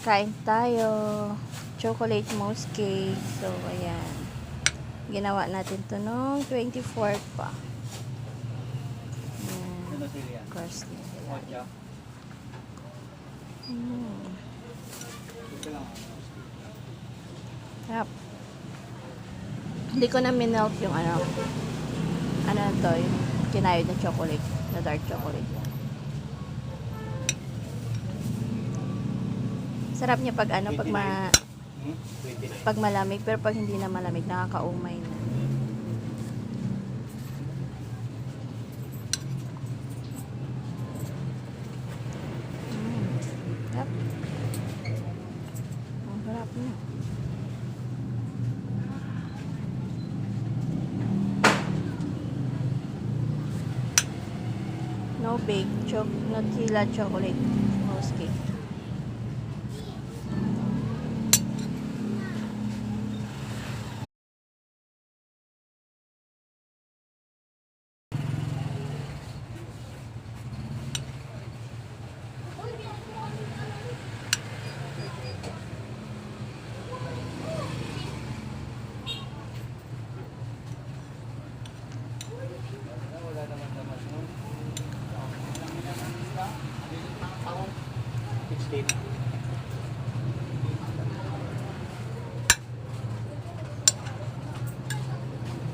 Kain tayo. Chocolate mousse cake. So, ayan. Ginawa natin to nung 24th pa. Ayan. Crust na sila. Yep. Hindi ko na minelt yung ano na to, yung kinayod na chocolate, na dark chocolate. Sarap niya pag ano, pag malamig, pero pag hindi na malamig, nakakaumay na. Yep. Ang sarap niya. No bake, Nutella chocolate mousse cake.